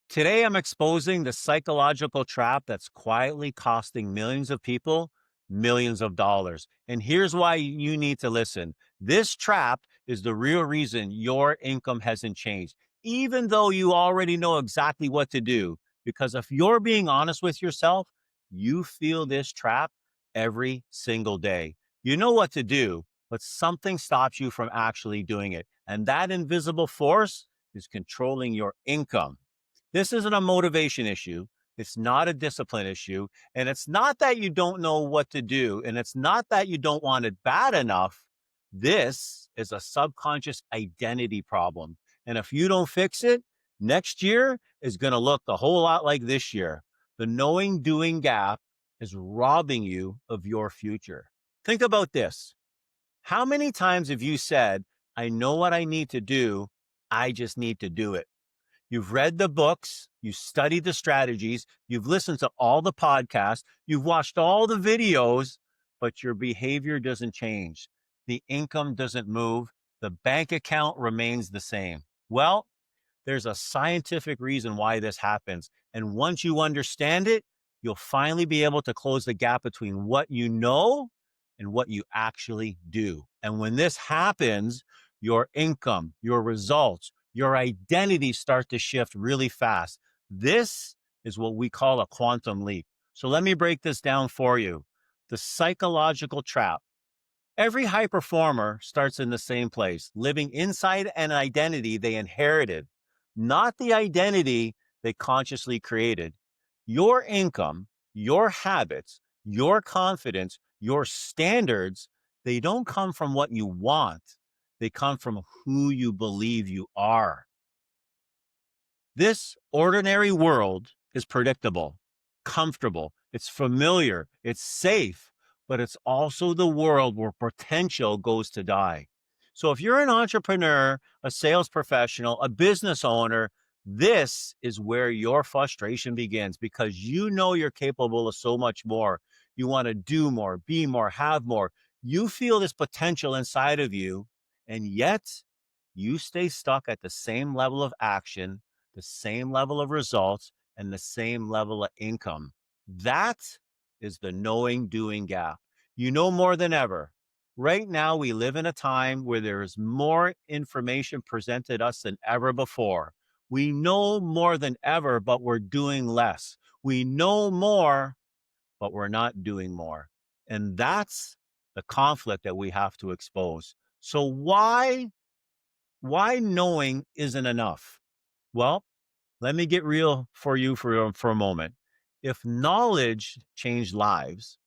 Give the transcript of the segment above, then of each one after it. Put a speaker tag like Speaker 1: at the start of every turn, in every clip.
Speaker 1: Today, I'm exposing the psychological trap that's quietly costing millions of people millions of dollars. And here's why you need to listen. This trap is the real reason your income hasn't changed, even though you already know exactly what to do. Because if you're being honest with yourself, you feel this trap every single day. You know what to do, but something stops you from actually doing it. And that invisible force is controlling your income. This isn't a motivation issue. It's not a discipline issue. And it's not that you don't know what to do. And it's not that you don't want it bad enough. This is a subconscious identity problem. And if you don't fix it, next year is going to look a whole lot like this year. The knowing doing gap is robbing you of your future. Think about this. How many times have you said, I know what I need to do, I just need to do it? You've read the books, you studied the strategies, you've listened to all the podcasts, you've watched all the videos, but your behavior doesn't change. The income doesn't move. The bank account remains the same. Well, there's a scientific reason why this happens. And once you understand it, you'll finally be able to close the gap between what you know and what you actually do. And when this happens, your income, your results, your identity start to shift really fast. This is what we call a quantum leap. So let me break this down for you. The psychological trap. Every high performer starts in the same place, living inside an identity they inherited, not the identity they consciously created. Your income, your habits, your confidence, your standards, they don't come from what you want. They come from who you believe you are. This ordinary world is predictable, comfortable, it's familiar, it's safe, but it's also the world where potential goes to die. So if you're an entrepreneur, a sales professional, a business owner, this is where your frustration begins because you know you're capable of so much more. You want to do more, be more, have more. You feel this potential inside of you, and yet you stay stuck at the same level of action, the same level of results, and the same level of income. That is the knowing doing gap. You know more than ever. Right now, we live in a time where there is more information presented us than ever before. We know more than ever, but we're doing less. We know more, but we're not doing more. And that's the conflict that we have to expose. So why knowing isn't enough? Well, let me get real for you for a moment. If knowledge changed lives,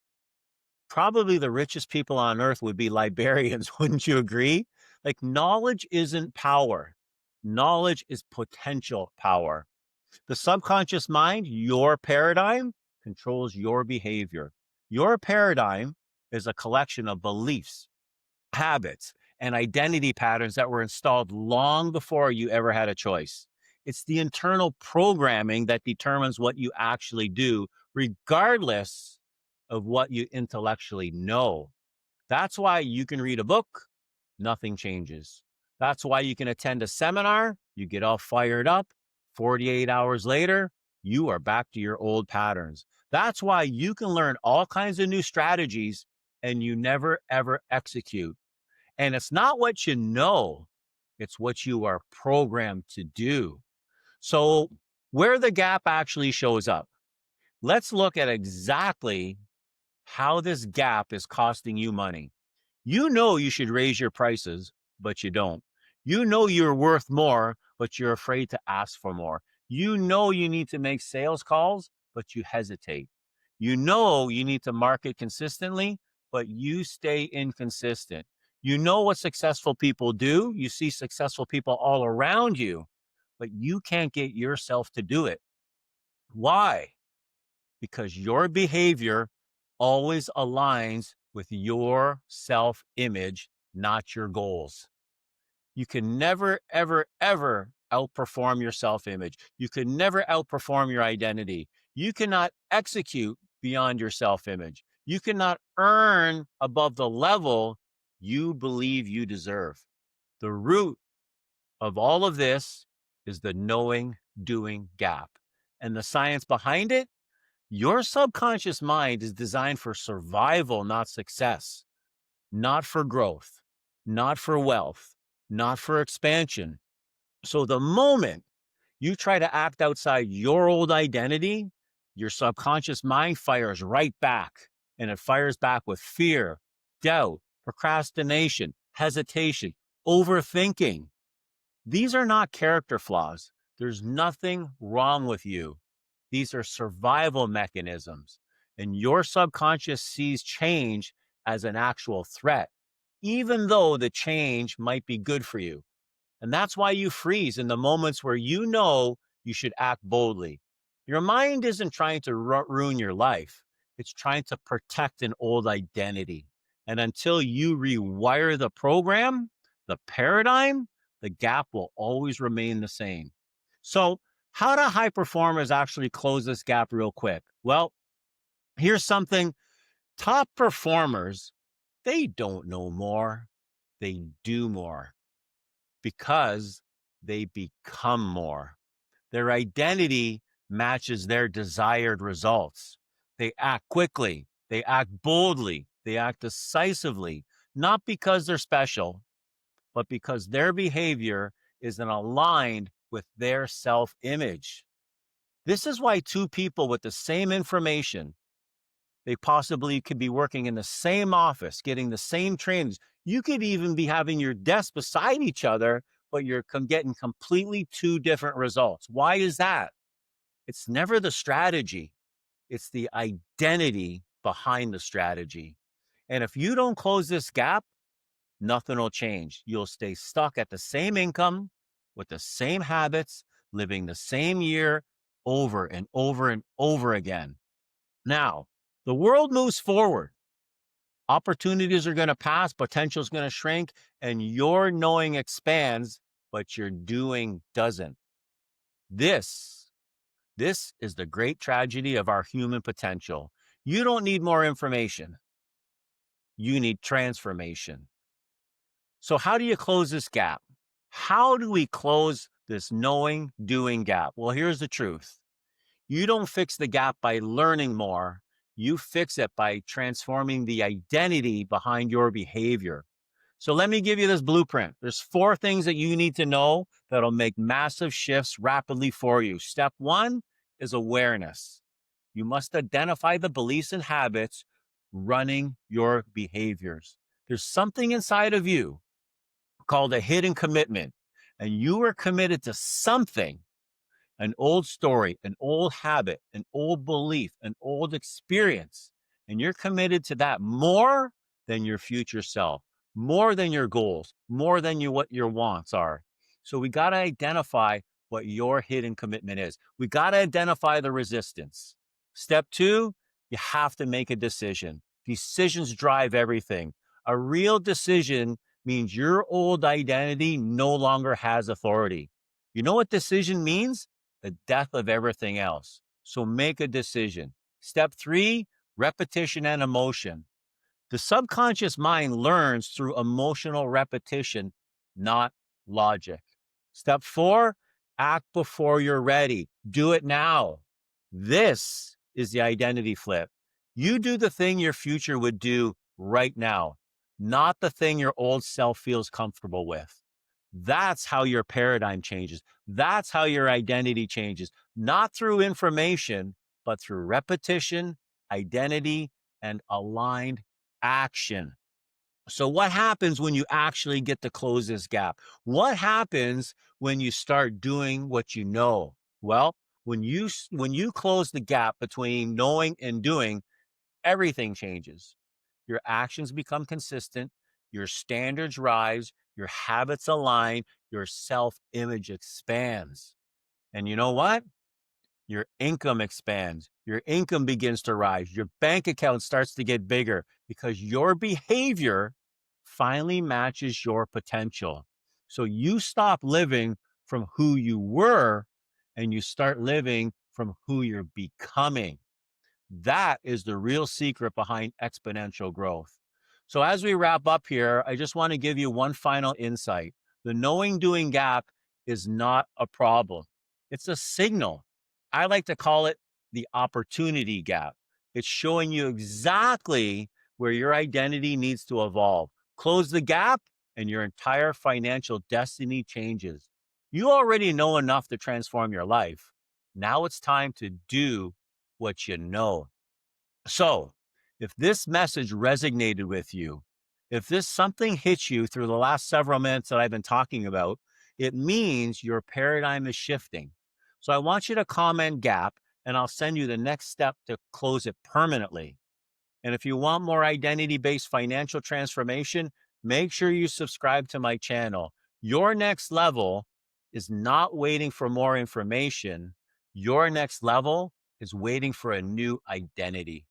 Speaker 1: probably the richest people on earth would be librarians. Wouldn't you agree? Like, knowledge isn't power. Knowledge is potential power. The subconscious mind, your paradigm, controls your behavior. Your paradigm is a collection of beliefs, habits, and identity patterns that were installed long before you ever had a choice. It's the internal programming that determines what you actually do, regardless of what you intellectually know. That's why you can read a book, nothing changes. That's why you can attend a seminar, you get all fired up. 48 hours later, you are back to your old patterns. That's why you can learn all kinds of new strategies and you never ever execute. And it's not what you know, it's what you are programmed to do. So, where the gap actually shows up, let's look at exactly how this gap is costing you money. You know you should raise your prices, but you don't. You know you're worth more, but you're afraid to ask for more. You know you need to make sales calls, but you hesitate. You know you need to market consistently, but you stay inconsistent. You know what successful people do. You see successful people all around you, but you can't get yourself to do it. Why? Because your behavior always aligns with your self image, not your goals. You can never, ever, ever outperform your self image. You can never outperform your identity. You cannot execute beyond your self image. You cannot earn above the level you believe you deserve. The root of all of this is the knowing doing gap. And the science behind it, your subconscious mind is designed for survival, not success, not for growth, not for wealth, not for expansion. So the moment you try to act outside your old identity, your subconscious mind fires right back. And it fires back with fear, doubt, procrastination, hesitation, overthinking. These are not character flaws. There's nothing wrong with you. These are survival mechanisms. And your subconscious sees change as an actual threat, even though the change might be good for you. And that's why you freeze in the moments where you know you should act boldly. Your mind isn't trying to ruin your life, it's trying to protect an old identity. And until you rewire the program, the paradigm, the gap will always remain the same. So, how do high performers actually close this gap real quick? Well, here's something: top performers, they don't know more, they do more because they become more. Their identity matches their desired results. They act quickly, they act boldly, they act decisively, not because they're special, but because their behavior isn't aligned with their self image. This is why two people with the same information, they possibly could be working in the same office, getting the same trainings. You could even be having your desk beside each other, but you're getting completely two different results. Why is that? It's never the strategy, it's the identity behind the strategy. And if you don't close this gap, nothing will change. You'll stay stuck at the same income with the same habits, living the same year over and over and over again. Now, the world moves forward. Opportunities are going to pass, potential is going to shrink, and your knowing expands, but your doing doesn't. This is the great tragedy of our human potential. You don't need more information. You need transformation. So how do you close this gap? How do we close this knowing doing gap? Well, here's the truth. You don't fix the gap by learning more. You fix it by transforming the identity behind your behavior. So let me give you this blueprint. There's 4 things that you need to know that'll make massive shifts rapidly for you. Step 1 is awareness. You must identify the beliefs and habits running your behaviors. There's something inside of you called a hidden commitment, and you are committed to something: an old story, an old habit, an old belief, an old experience. And you're committed to that more than your future self, more than your goals, more than what your wants are. So we got to identify what your hidden commitment is. We got to identify the resistance. Step 2, you have to make a decision. Decisions drive everything. A real decision means your old identity no longer has authority. You know what decision means? The death of everything else. So make a decision. Step 3, repetition and emotion. The subconscious mind learns through emotional repetition, not logic. Step 4, act before you're ready. Do it now. This is the identity flip. You do the thing your future would do right now, not the thing your old self feels comfortable with. That's how your paradigm changes. That's how your identity changes, not through information, but through repetition, identity, and aligned action. So what happens when you actually get to close this gap? What happens when you start doing what you know? Well, when you close the gap between knowing and doing, everything changes. Your actions become consistent, your standards rise, your habits align, your self-image expands. And you know what? Your income expands. Your income begins to rise. Your bank account starts to get bigger because your behavior finally matches your potential. So you stop living from who you were and you start living from who you're becoming. That is the real secret behind exponential growth. So, as we wrap up here, I just want to give you one final insight. The knowing doing gap is not a problem. It's a signal. I like to call it the opportunity gap. It's showing you exactly where your identity needs to evolve. Close the gap, and your entire financial destiny changes. You already know enough to transform your life. Now it's time to do what you know. So, if this message resonated with you, if this something hits you through the last several minutes that I've been talking about, it means your paradigm is shifting. So, I want you to comment gap and I'll send you the next step to close it permanently. And if you want more identity based financial transformation, make sure you subscribe to my channel. Your next level is not waiting for more information. Your next level is waiting for a new identity.